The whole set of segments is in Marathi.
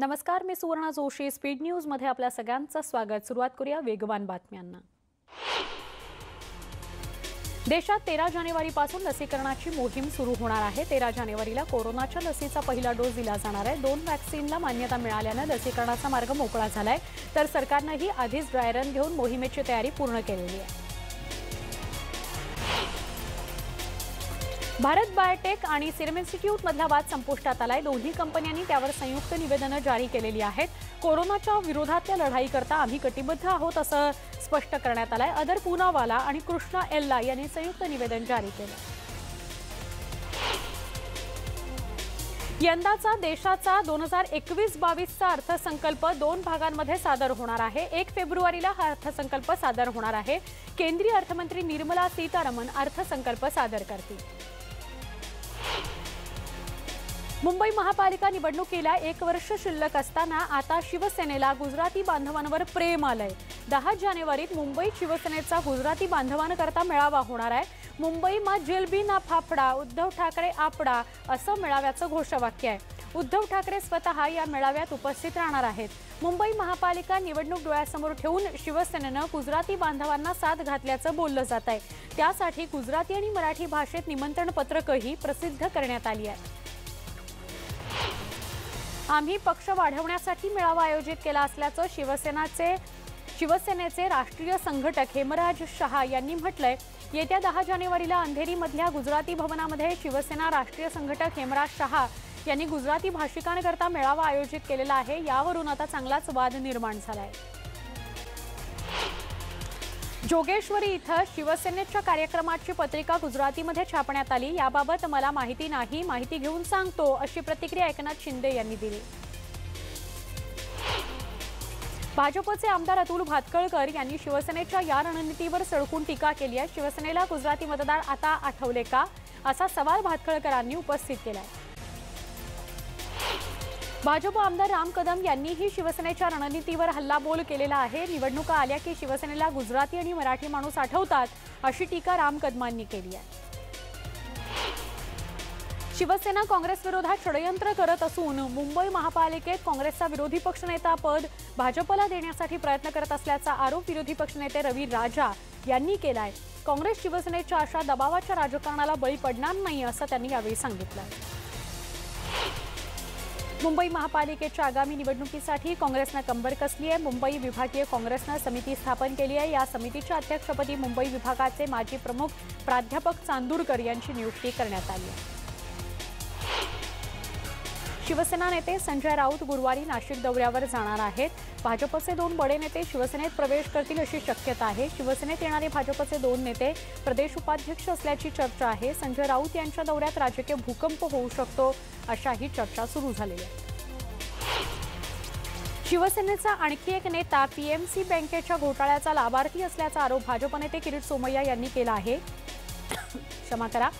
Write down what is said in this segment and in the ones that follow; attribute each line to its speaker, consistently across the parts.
Speaker 1: नमस्कार, मी सुवर्णा जोशी. स्पीड न्यूज मध्ये आपल्या सगळ्यांचं स्वागत. सुरुवात करूया वेगवान बातम्यांना. देशात 13 जानेवारीपासून लसीकरणाची मोहीम सुरू होणार आहे. 13 जानेवारीला कोरोनाच्या लसीचा पहिला डोस दिला जाणार आहे. 2 वॅक्सीनला मान्यता मिळाल्याने लसीकरणाचा मार्ग मोकळा झालाय. तर सरकारनेही आधीच ड्राय रन घेऊन मोहिमेची तयारी पूर्ण केलेली आहे. भारत बायोटेक आणि सिरम इन्स्टिट्यूट मधला वाद संपुष्टात आलाय. दोन्ही कंपन्यांनी त्यावर संयुक्त निवेदनं जारी केलेली आहेत. कोरोनाच्या विरोधातल्या लढाईकरता आम्ही कटिबद्ध आहोत असं स्पष्ट करण्यात आलंय. अदर पूनावाला आणि कृष्णा एल्ला यांनी संयुक्त निवेदन जारी केलं. यंदाचा देशाचा 2021-22चा अर्थसंकल्प 2 भागांमध्ये सादर होणार आहे. 1 फेब्रुवारीला हा अर्थसंकल्प सादर होणार आहे. केंद्रीय अर्थमंत्री निर्मला सीतारामन अर्थसंकल्प सादर करतील. मुंबई महापालिका निवडणुकीला 1 वर्ष शिल्लक असताना आता शिवसेनेला गुजराती बांधवांवर प्रेम आलंय. 10 जानेवारीत मुंबईत शिवसेनेचा गुजराती बांधवांकरता मेळावा होणार आहे. मुंबई मा जेलबी ना फाफडा, उद्धव ठाकरे आपडा असं मेळाव्याचं घोषवाक्य आहे. उद्धव ठाकरे स्वतः या मेळाव्यात उपस्थित राहणार आहेत. मुंबई महापालिका निवडणूक डोळ्यासमोर ठेवून शिवसेनेनं गुजराती बांधवांना साथ घातल्याचं बोललं जात आहे. त्यासाठी गुजराती आणि मराठी भाषेत निमंत्रण पत्रकही प्रसिद्ध करण्यात आली आहे. आम्ही पक्ष वाढवण्यासाठी मेळावा आयोजित केला असल्याचं शिवसेनेचे राष्ट्रीय संघटक हेमराज शहा यांनी म्हटलंय. येत्या 10 जानेवारीला अंधेरीमधल्या गुजराती भवनामध्ये शिवसेना राष्ट्रीय संघटक हेमराज शहा यांनी गुजराती भाषिकांकरता मेळावा आयोजित केलेला आहे. यावरून आता चांगलाच वाद निर्माण झालाय. जोगेश्वरी इथं शिवसेनेच्या कार्यक्रमाची पत्रिका गुजरातीमध्ये छापण्यात आली. याबाबत मला माहिती नाही, माहिती घेऊन सांगतो अशी प्रतिक्रिया एकनाथ शिंदे यांनी दिली. भाजपचे आमदार अतुल भातखळकर यांनी शिवसेनेच्या या रणनीतीवर सडकून टीका केली आहे. शिवसेनेला गुजराती मतदार आता आठवले का असा सवाल भातखळकरांनी उपस्थित केलाय. भाजप आमदार राम कदम यांनीही शिवसेनेच्या रणनीतीवर हल्लाबोल केलेला आहे. निवडणुका आल्या की शिवसेनेला गुजराती आणि मराठी माणूस आठवतात अशी टीका राम कदमांनी केली आहे. शिवसेना काँग्रेस विरोधात षडयंत्र करत असून मुंबई महापालिकेत काँग्रेसचा विरोधी पक्षनेता पद भाजपला देण्यासाठी प्रयत्न करत असल्याचा आरोप विरोधी पक्षनेते रवी राजा यांनी केलाय. काँग्रेस शिवसेनेच्या अशा दबावाच्या राजकारणाला बळी पडणार नाही असं त्यांनी यावेळी सांगितलं. मुंबई महापालिकेच्या आगामी निवडणुकीसाठी काँग्रेसनं कंबर कसली आहे. मुंबई विभागीय काँग्रेसनं समिती स्थापन केली आहे. या समितीच्या अध्यक्षपदी मुंबई विभागाचे माजी प्रमुख प्राध्यापक चांदूरकर यांची नियुक्ती करण्यात आली आहे. शिवसेना नेते संजय राऊत गुरुवारी नाशिक दौऱ्यावर जाणार आहेत. भाजपचे 2 बडे नेते शिवसेनेत प्रवेश करतील अशी शक्यता आहे. शिवसेनेत येणारे भाजपचे 2 नेते प्रदेश उपाध्यक्ष असल्याची चर्चा आहे. संजय राऊत यांच्या दौऱ्यात राजकीय भूकंप होऊ शकतो अशाही चर्चा सुरू झालेली आहे. शिवसेनेचा आणखी एक नेता पीएमसी बँकेच्या घोटाळ्याचा लाभार्थी असल्याचा आरोप भाजप नेते किरीट सोमय्या यांनी केला आहे. क्षमा करा,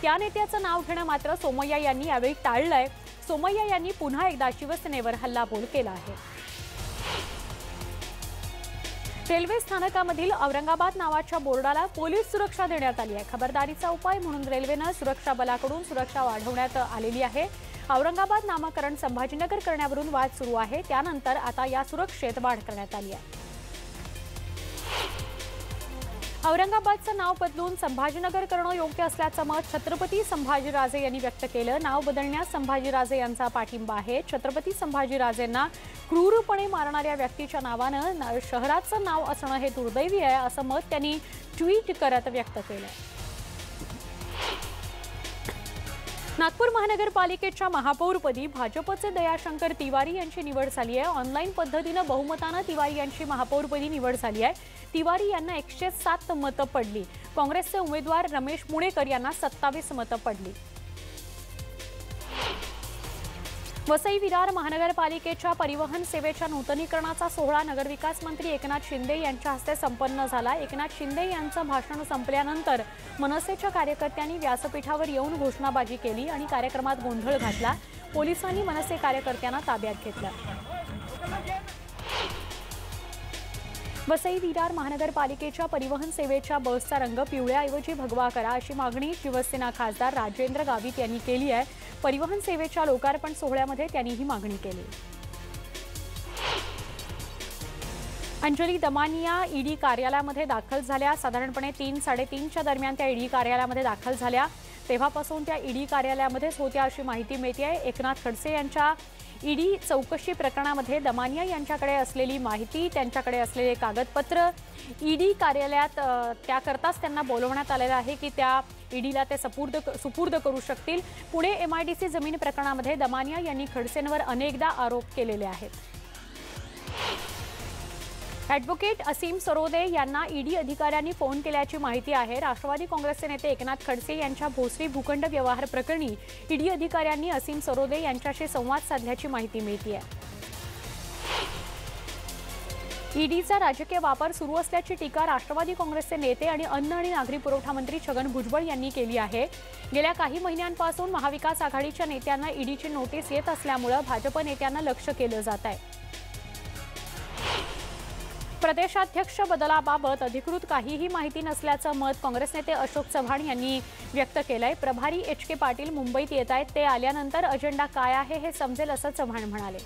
Speaker 1: त्या नेत्याचं नाव घेणं मात्र सोमय्या यांनी यावेळी टाळलंय. सोमय्या यांनी पुन्हा एकदा शिवसेनेवर हल्लाबोल केला आहे. रेल्वे स्थानकामधील औरंगाबाद नावाच्या बोर्डाला पोलीस सुरक्षा देण्यात आली आहे. खबरदारीचा उपाय म्हणून रेल्वेनं सुरक्षा बलाकडून सुरक्षा वाढवण्यात आलेली आहे. औरंगाबाद नामकरण संभाजीनगर करण्यावरून वाद सुरू आहे. त्यानंतर आता या सुरक्षेत वाढ करण्यात आली आहे. औरंगाबादचं नाव बदलून संभाजीनगर करणं योग्य असल्याचं मत छत्रपती संभाजीराजे यांनी व्यक्त केलं. नाव बदलण्यास संभाजीराजे यांचा पाठिंबा आहे. छत्रपती संभाजीराजेंना क्रूरपणे मारणाऱ्या व्यक्तीच्या नावानं शहराचं नाव असणं हे दुर्दैवी आहे असं मत त्यांनी ट्विट करत व्यक्त केलं. नागपूर महानगरपालिकेच्या महापौरपदी भाजपचे दयाशंकर तिवारी यांची निवड झाली आहे. ऑनलाईन पद्धतीनं बहुमतानं तिवारी यांची महापौरपदी निवड झाली आहे. तिवारी यांना 107 मतं पडली. काँग्रेसचे उमेदवार रमेश मुणेकर यांना 27 मतं पडली. वसई विरार महानगरपालिकेच्या परिवहन सेवेच्या नूतनीकरणाचा सोहळा नगरविकास मंत्री एकनाथ शिंदे यांच्या हस्ते संपन्न झाला. एकनाथ शिंदे यांचं भाषण संपल्यानंतर मनसेच्या कार्यकर्त्यांनी व्यासपीठावर येऊन घोषणाबाजी केली आणि कार्यक्रमात गोंधळ घातला. पोलिसांनी मनसे कार्यकर्त्यांना ताब्यात घेतलं. वसई विरार महानगरपालिकेच्या परिवहन सेवेच्या बसचा रंग पिवळ्याऐवजी भगवा करा अशी मागणी शिवसेना खासदार राजेंद्र गावित यांनी केली आहे. परिवहन सेवेच्या लोकार्पण सोहळ्यामध्ये त्यांनी ही मागणी केली. अंजली दमानिया ईडी कार्यालयामध्ये दाखल झाल्या। साधारणपणे 3-3:30च्या दरम्यान त्या ईडी कार्यालयामध्ये दाखल झाल्या। तेव्हापासून त्या ईडी कार्यालयामध्येच होत्या अशी माहिती मिळते आहे। एकनाथ खडसे यांच्या ईडी चौकशी प्रकरणामध्ये दमानिया यांच्याकडे असलेली माहिती, त्यांच्याकडे असलेले कागदपत्र ईडी कार्यालयात त्याकरताच त्यांना बोलवण्यात आलेलं आहे की त्या ईडीला ते सुपूर्द करू शकतील। पुणे MIDC जमीन प्रकरणामध्ये दमानिया यांनी खडसेंवर अनेकदा आरोप केलेले आहेत। ॲडव्होकेट असीम सरोदे यांना ईडी अधिकाऱ्यांनी फोन केल्याची माहिती आहे। राष्ट्रवादी काँग्रेसचे नेते एकनाथ खडसे यांच्या भोसरी भूखंड व्यवहार प्रकरणी ईडी अधिकाऱ्यांनी असीम सरोदे यांच्याशी संवाद साधल्याची माहिती मिळते आहे। ईडीचा राजकीय वापर सुरू असल्याची टीका राष्ट्रवादी काँग्रेसचे नेते आणि अन्न आणि नागरी पुरवठा मंत्री छगन भुजबळ यांनी केली आहे। गेल्या काही महिन्यांपासून महाविकास आघाडीच्या नेत्यांना ईडीची नोटीस येत असल्यामुळे भाजप नेत्यांना लक्ष केलं जात आहे। प्रदेशाध्यक्ष बदलाबाबत अधिकृत काहीही माहिती नसल्याचं मत काँग्रेस नेते अशोक चव्हाण यांनी व्यक्त केलंय। प्रभारी HK पाटील मुंबईत येत आहेत, ते आल्यानंतर अजेंडा काय आहे हे समजेल असं चव्हाण म्हणाले।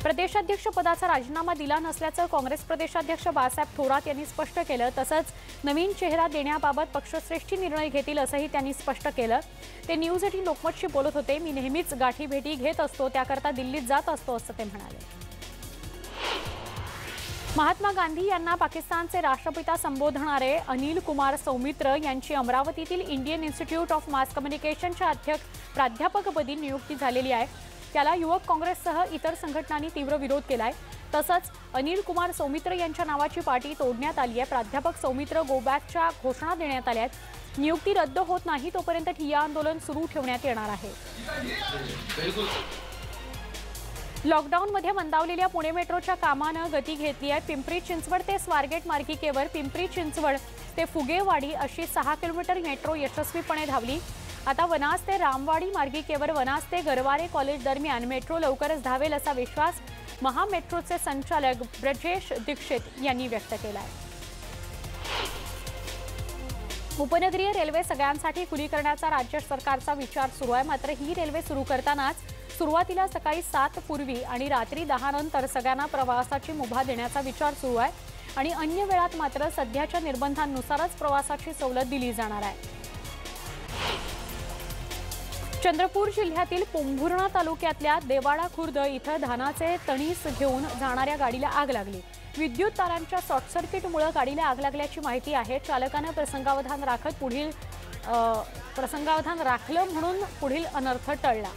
Speaker 1: प्रदेशाध्यक्ष पदाचा राजीनामा दिला नसल्याचं काँग्रेस प्रदेशाध्यक्ष बाळासाहेब थोरात यांनी स्पष्ट केलं। तसंच नवीन चेहरा देण्याबाबत पक्षश्रेष्ठी निर्णय घेतील असंही त्यांनी स्पष्ट केलं। ते न्यूज 18 लोकमतशी बोलत होते। मी नेहमीच गाठीभेटी घेत असतो, त्याकरता दिल्लीत जात असतो असं ते म्हणाले। महात्मा गांधी यांना पाकिस्तानचे राष्ट्रपिता संबोधणारे अनिल कुमार सौमित्र यांची अमरावतीतील इंडियन इन्स्टिट्यूट ऑफ मास कम्युनिकेशनच्या प्राध्यापकपदी नियुक्ती झालेली आहे। त्याला युवक काँग्रेससह इतर संघटनांनी तीव्र विरोध केलाय। तसंच अनिल कुमार सौमित्र यांच्या नावाची पाटी तोडण्यात आली आहे। प्राध्यापक सौमित्र गोबॅकच्या घोषणा देण्यात आल्या आहेत। नियुक्ती रद्द होत नाही तोपर्यंत ठिय्या आंदोलन सुरू ठेवण्यात येणार आहे। लॉकडाऊनमध्ये मंदावलेल्या पुणे मेट्रोच्या कामानं गती घेतली आहे। पिंपरी चिंचवड ते स्वारगेट मार्गिकेवर पिंपरी चिंचवड ते फुगेवाडी अशी 6 किलोमीटर मेट्रो यशस्वीपणे धावली। आता वनाज ते रामवाडी मार्गिकेवर वनाज ते गरवारे कॉलेज दरम्यान मेट्रो लवकरच धावेल असा विश्वास महामेट्रोचे संचालक ब्रजेश दीक्षित यांनी व्यक्त केला आहे। उपनगरीय रेल्वे सगळ्यांसाठी खुली करण्याचा राज्य सरकारचा विचार सुरू आहे। मात्र ही रेल्वे सुरू करतानाच सुरुवातीला सकाळी 7 पूर्वी आणि रात्री 10 नंतर सगळ्यांना प्रवासाची मुभा देण्याचा विचार सुरू आहे आणि अन्य वेळात मात्र सध्याच्या निर्बंधांनुसारच प्रवासाची सवलत दिली जाणार आहे। चंद्रपूर जिल्ह्यातील पोंभुर्णा तालुक्यातल्या देवाडा खुर्द इथं धानाचे तणीस घेऊन जाणाऱ्या गाडीला आग लागली। विद्युत तारांच्या शॉर्ट सर्किटमुळे गाडीला आग लागल्याची माहिती आहे। चालकाने प्रसंगावधान राखलं म्हणून पुढील अनर्थ टळला।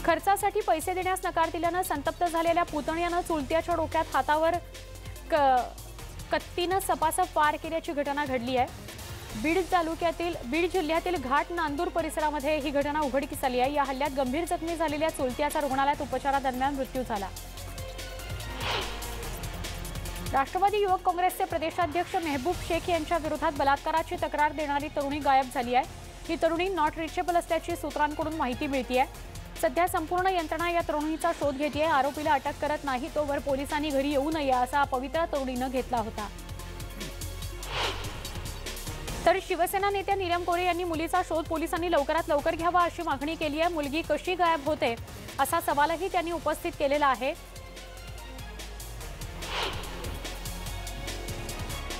Speaker 1: खर्चासाठी पैसे देण्यास नकार दिल्यानं संतप्त झालेल्या पुतण्यानं चुलत्याच्या डोक्यात हातावर कत्तीनं सपासप वार केल्याची घटना घडली आहे। बीड जिल्ह्यातील घाट नांदूर परिसरामध्ये ही घटना उघडकीस आली आहे। या हल्ल्यात गंभीर जखमी झालेल्या चुलत्याचा रुग्णालयात उपचारादरम्यान मृत्यू झाला। राष्ट्रवादी युवक काँग्रेसचे प्रदेशाध्यक्ष मेहबूब शेख यांच्या विरोधात बलात्काराची तक्रार देणारी तरुणी गायब झाली आहे। ही तरुणी नॉट रिचेबल असल्याची सूत्रांकडून माहिती मिळते आहे। सध्या संपूर्ण यंत्रणा या तरुणीचा शोध घेते आहे। आरोपीला अटक करत नाही तोवर पोलिसांनी घरी येऊ नये असा पवित्रा तरुणीनं घेतला होता। तर शिवसेना नेत्या नीलम गोरे यांनी मुलीचा शोध पोलिसांनी लवकरात लवकर घ्यावा अशी मागणी केली आहे। मुलगी कशी गायब होते असा सवालही त्यांनी उपस्थित केलेला आहे।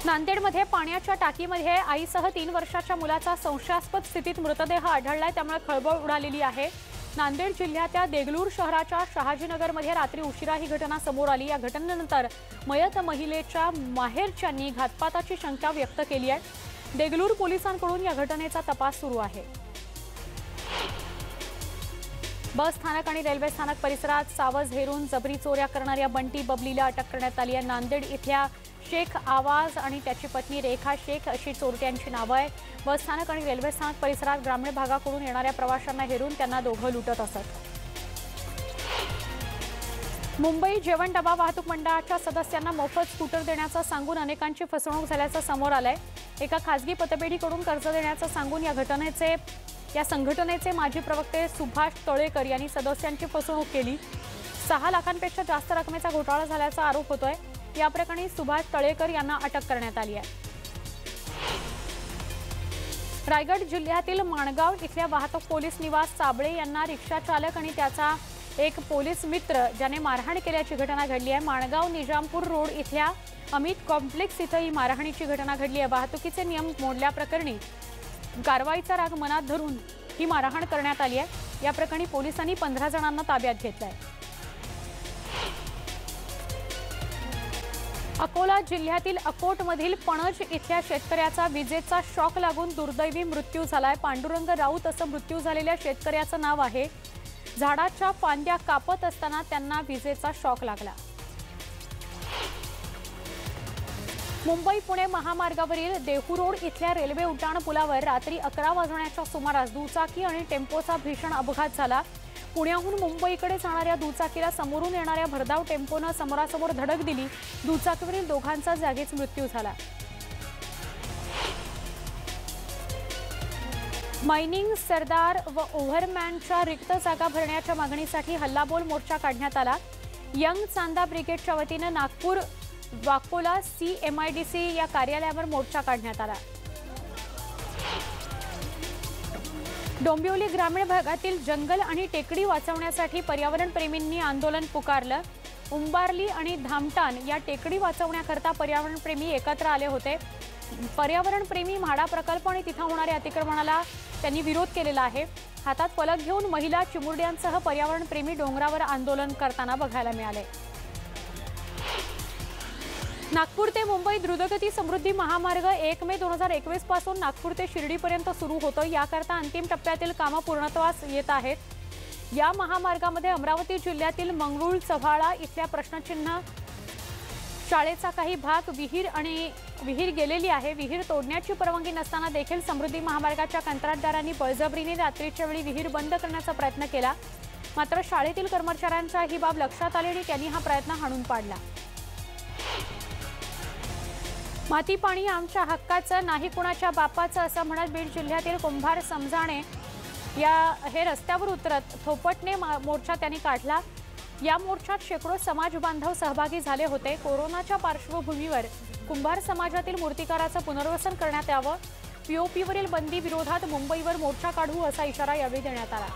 Speaker 1: नांदेडमध्ये पाण्याच्या टाकीमध्ये आईसह 3 वर्षाच्या मुलाचा संशयास्पद स्थितीत मृतदेह आढळलाय, त्यामुळे खळबळ उडालेली आहे। नांदेड जिल्ह्याच्या देगलूर शहराच्या शहाजीनगरमध्ये रात्री उशिरा ही घटना समोर आली। या घटनेनंतर मयत महिलेच्या माहेरच्यांनी घातपाताची शंका व्यक्त केली आहे। देगलूर पोलिसांकडून या घटनेचा तपास सुरू आहे। बस स्थानक आणि रेल्वे स्थानक परिसरात सावज हेरून जबरी चोऱ्या करणाऱ्या बंटी बबलीला अटक करण्यात आली आहे। नांदेड इथल्या शेख आवाज आणि त्याची पत्नी रेखा शेख अशी चोरट्यांची नावं आहे। बस स्थानक आणि रेल्वे स्थानक परिसरात ग्रामीण भागाकडून येणाऱ्या प्रवाशांना हेरून त्यांना दोघं लुटत असत। मुंबई जेवण डबा वाहतूक मंडळाच्या सदस्यांना मोफत स्कूटर देण्याचं सांगून अनेकांची फसवणूक झाल्याचं समोर आलंय। एका खासगी पतपेढीकडून कर्ज देण्याचं सांगून या संघटनेचे माजी प्रवक्ते सुभाष तळेकर यांनी सदस्यांची फसवणूक केली। 6 लाखांपेक्षा जास्त रकमेचा घोटाळा झाल्याचा आरोप होतोय। या प्रकरणी सुभाष तळेकर यांना अटक करण्यात आली आहे। रायगड जिल्ह्यातील माणगाव इथल्या वाहतूक पोलीस निवास साबळे यांना रिक्षा चालक आणि त्याचा एक पोलीस मित्र ज्याने मारहाण केल्याची घटना घडली आहे। माणगाव निजामपूर रोड इथल्या अमित कॉम्प्लेक्स इथं ही मारहाणीची घटना घडली आहे। वाहतुकीचे नियम मोडल्याप्रकरणी कारवाईचा राग मनात धरून ही मारहाण करण्यात आली आहे। या प्रकरणी पोलिसांनी 15 जणांना ताब्यात घेतलंय। अकोला जिल्ह्यातील अकोटमधील पणज इथल्या शेतकऱ्याचा विजेचा शॉक लागून दुर्दैवी मृत्यू झालाय। पांडुरंग राऊत असं मृत्यू झालेल्या शेतकऱ्याचं नाव आहे। झाडाच्या फांद्या कापत असताना त्यांना विजेचा शॉक लागला। मुंबई पुणे महामार्गावरील देहू रोड इथल्या रेल्वे उड्डाण पुलावर रात्री 11 वाजण्याच्या सुमारास दुचाकी आणि टेम्पोचा भीषण अपघात झाला। पुण्याहून मुंबईकडे जाणाऱ्या दुचाकीला समोरून येणाऱ्या भरधाव टेम्पोनं समोरासमोर धडक दिली। दुचाकीवरील दोघांचा जागीच मृत्यू झाला। मायनिंग सरदार व ओव्हरमॅनच्या रिक्त जागा भरण्याच्या मागणीसाठी हल्लाबोल मोर्चा काढण्यात आला। यंग चांदा ब्रिगेडच्या वतीने नागपूर वाकोला CMIDC या कार्यालयावर मोर्चा काढण्यात आला। डोंबिवली ग्रामीण भागातील जंगल आणि टेकडी वाचवण्यासाठी पर्यावरण प्रेमींनी आंदोलन पुकारलं। उंबारली आणि धामटान या टेकडी वाचवण्याकरता पर्यावरण प्रेमी एकत्र आले होते। पर्यावरण प्रेमी म्हाडा प्रकल्प आणि तिथे होणाऱ्या अतिक्रमणाला त्यांनी विरोध केलेला आहे। हातात फलक घेऊन महिला चिमुरड्यांसह पर्यावरण प्रेमी डोंगरावर आंदोलन करताना बघायला मिळाले। नागपूर ते मुंबई द्रुतगती समृद्धी महामार्ग 1 मे 2021 पासून नागपूर ते शिर्डीपर्यंत सुरू होतो। याकरता अंतिम टप्प्यातील कामं पूर्णत्वास येत आहेत। या महामार्गामध्ये अमरावती जिल्ह्यातील मंगरुळ चव्हाळा इथल्या प्रश्नचिन्ह शाळेचा काही भाग विहीर गेलेली आहे। विहीर तोडण्याची परवानगी नसताना देखील समृद्धी महामार्गाच्या कंत्राटदारांनी बळजबरीने रात्रीच्या वेळी विहीर बंद करण्याचा प्रयत्न केला। मात्र शाळेतील कर्मचाऱ्यांचा ही बाब लक्षात आली आणि त्यांनी हा प्रयत्न हाणून पाडला। माती पाणी आमच्या हक्काचं नाही कुणाच्या बापाचं असं म्हणत बीड जिल्ह्यातील कुंभार समजाणे हे रस्त्यावर उतरत थोपटणे मोर्चा त्यांनी काढला। या मोर्चात शेकडो समाज बांधव सहभागी झाले होते। कोरोनाच्या पार्श्वभूमीवर कुंभार समाजातील मूर्तिकाराचं पुनर्वसन करण्यात यावं। POPवरील बंदी विरोधात मुंबईवर मोर्चा काढू असा इशारा यावेळी देण्यात आला।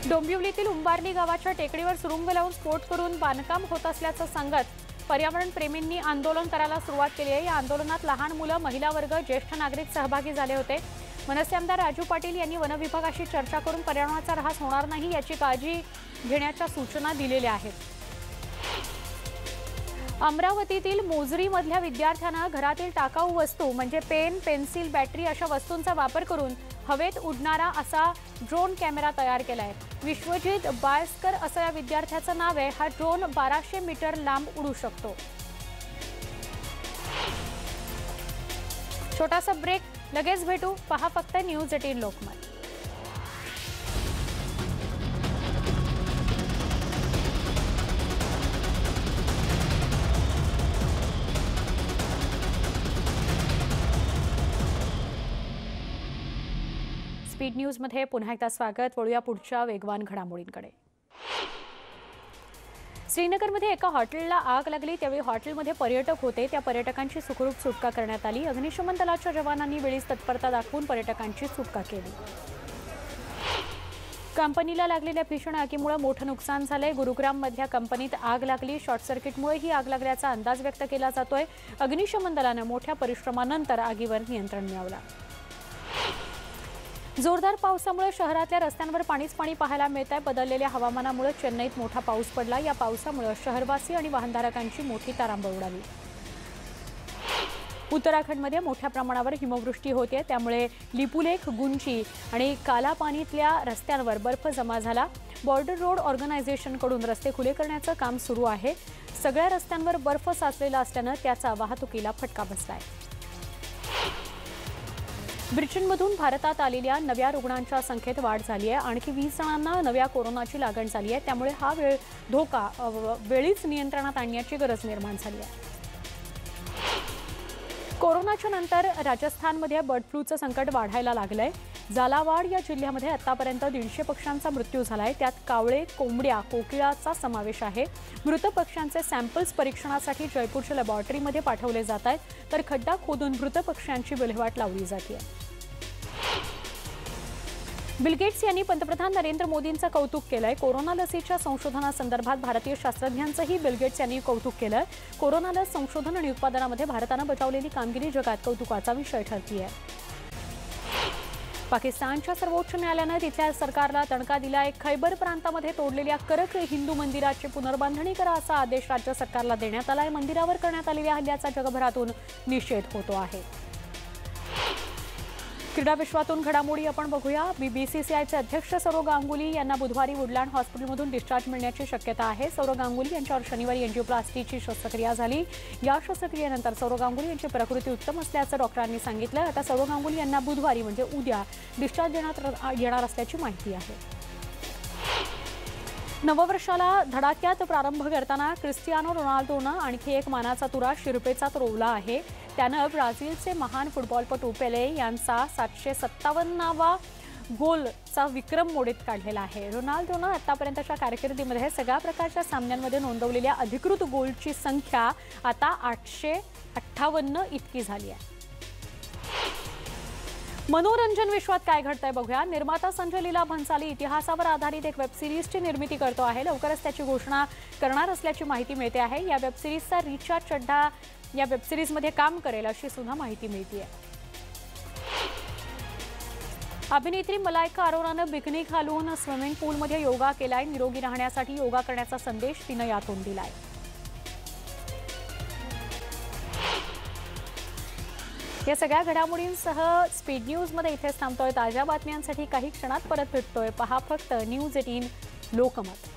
Speaker 1: डोंबिवलीतील उंबारली गावाच्या टेकडीवर सुरुंग लावून स्फोट करून बांधकाम होत असल्याचं सांगत पर्यावरण प्रेमींनी आंदोलन करायला सुरुवात केली आहे। या आंदोलनात लहान मुलं, महिला वर्ग, ज्येष्ठ नागरिक सहभागी झाले होते। मनसे आमदार राजू पाटील यांनी वन विभागाशी चर्चा करून पर्यावरणाचा ऱ्हास होणार नाही याची काळजी घेण्याच्या सूचना दिलेल्या आहेत। अमरावतीतील मोजरीमधल्या विद्यार्थ्यांना घरातील टाकाऊ वस्तू म्हणजे पेन, पेन्सिल, बॅटरी अशा वस्तूंचा वापर करून हवेत उडणारा असा ड्रोन कॅमेरा तयार केला आहे। विश्वजित बायस्कर असं या विद्यार्थ्याचं नाव आहे। हा ड्रोन 1200 मीटर लांब उडू शकतो। छोटासा ब्रेक, लगेच भेटू। पहा फक्त न्यूज 18 लोकमत। स्पीड न्यूज मध्ये पुन्हा एकदा स्वागत। वळूया पुढच्या वेगवान घडामोडींकडे। श्रीनगरमध्ये एका हॉटेलला आग लागली। त्यावेळी हॉटेलमध्ये पर्यटक होते। त्या पर्यटकांची सुखरूप सुटका करण्यात आली। अग्निशमन दलाच्या जवानांनी वेळीच तत्परता दाखवून पर्यटकांची सुटका केली। कंपनीला लागलेल्या भीषण आगीमुळे मोठं नुकसान झालंय। गुरुग्राममधल्या कंपनीत आग लागली। शॉर्ट सर्किटमुळे ही आग लागल्याचा अंदाज व्यक्त केला जातोय। अग्निशमन दलाने मोठ्या परिश्रमानंतर आगीवर नियंत्रण मिळवलं। जोरदार पावसामुळे शहरातल्या रस्त्यांवर पाणीच पाणी पाहायला मिळत आहे। बदललेल्या हवामानामुळे चेन्नईत मोठा पाऊस पडला। या पावसामुळे शहरवासी आणि वाहनधारकांची मोठी तारांबळ उडाली। उत्तराखंडमध्ये मोठ्या प्रमाणावर हिमवृष्टी होते। त्यामुळे लिपुलेख, गुंजी आणि कालापानीतल्या रस्त्यांवर बर्फ जमा झाला। बॉर्डर रोड ऑर्गनायझेशनकडून रस्ते खुले करण्याचं काम सुरू आहे। सगळ्या रस्त्यांवर बर्फ साचलेला असल्यानं त्याचा वाहतुकीला फटका बसलाय। ब्रिटनमधून भारतात आलेल्या नव्या रुग्णांच्या संख्येत वाढ झाली आहे। आणखी 20 जणांना नव्या कोरोनाची लागण झाली आहे। त्यामुळे हा धोका वेळीच नियंत्रणात आणण्याची गरज निर्माण झाली आहे। कोरोनाच्या नंतर राजस्थानमध्ये बर्ड फ्लूचं संकट वाढायला लागलंय। झालावाड या जिल्ह्यामध्ये आतापर्यंत 150 पक्ष्यांचा मृत्यू झालाय। त्यात कावळे, कोंबड्या, कोकिळाचा समावेश आहे। मृत पक्ष्यांचे सॅम्पल्स परीक्षणासाठी जयपूरच्या लॅबोरेटरीमध्ये पाठवले जात आहेत। तर खड्डा खोदून मृत पक्ष्यांची विल्हेवाट लावली जाते। बिल गेट्स यांनी पंतप्रधान नरेंद्र मोदींचं कौतुक केलंय। कोरोना लसीच्या संशोधनासंदर्भात भारतीय शास्त्रज्ञांचंही बिल गेट्स यांनी कौतुक केलंय। कोरोना लस संशोधन आणि उत्पादनामध्ये भारतानं बजावलेली कामगिरी जगात कौतुकाचा विषय ठरतीये। पाकिस्तानच्या सर्वोच्च न्यायालयानं तिथल्या सरकारला तणका दिलाय। खैबर प्रांतामध्ये तोडलेल्या करक हिंदू मंदिराची पुनर्बांधणी करा असा आदेश राज्य सरकारला देण्यात आलाय। मंदिरावर करण्यात आलेल्या हल्ल्याचा जगभरातून निषेध होतो आहे। क्रीडा विश्वातून घडामोडी आपण बघूया। बीसीसीआयचे अध्यक्ष सौरव गांगुली यांना बुधवारी वुडलँड हॉस्पिटलमधून डिस्चार्ज मिळण्याची शक्यता आहे। सौरव गांगुली यांच्यावर शनिवारी एंजिओप्लास्टीची शस्त्रक्रिया झाली। या शस्त्रक्रियेनंतर सौरव गांगुली यांची प्रकृती उत्तम असल्याचं डॉक्टरांनी सांगितलं। आता सौरव गांगुली यांना बुधवारी म्हणजे उद्या डिस्चार्ज येणार असल्याची माहिती आहे। नववर्षाला धडाक्यात प्रारंभ करताना क्रिस्टियानो रोनाल्डोनं आणखी एक मानाचा तुरा शिरपेचात रोवला आहे। त्यानं ब्राझीलचे महान फुटबॉलपटू पेले यांचा 757वा गोलचा विक्रम मोडीत काढलेला आहे। रोनाल्डोनं आतापर्यंतच्या कारकिर्दीमध्ये सगळ्या प्रकारच्या सामन्यांमध्ये नोंदवलेल्या अधिकृत गोलची संख्या आता 858 इतकी झाली आहे। मनोरंजन विश्वात काय घडतंय बघूया। निर्माता संजय लीला भंसाली इतिहासावर आधारित एक वेब सिरीजची निर्मिती करतो आहे। लवकरच त्याची घोषणा करणार असल्याची माहिती मिळते आहे। या वेब सिरीजचा रिचा चड्ढा या वेब सिरीजमध्ये काम करेल अशी सुद्धा माहिती मिळते। अभिनेत्री मलायका अरोरानं बिकनी घालून स्विमिंग पूलमध्ये योगा केलाय। निरोगी राहण्यासाठी योगा करण्याचा संदेश तिनं यातून दिलाय। या सगळ्या घडामोडींसह स्पीड न्यूजमध्ये इथेच थांबतोय। ताज्या बातम्यांसाठी काही क्षणात परत भेटतोय। पहा फक्त न्यूज 18 लोकमत।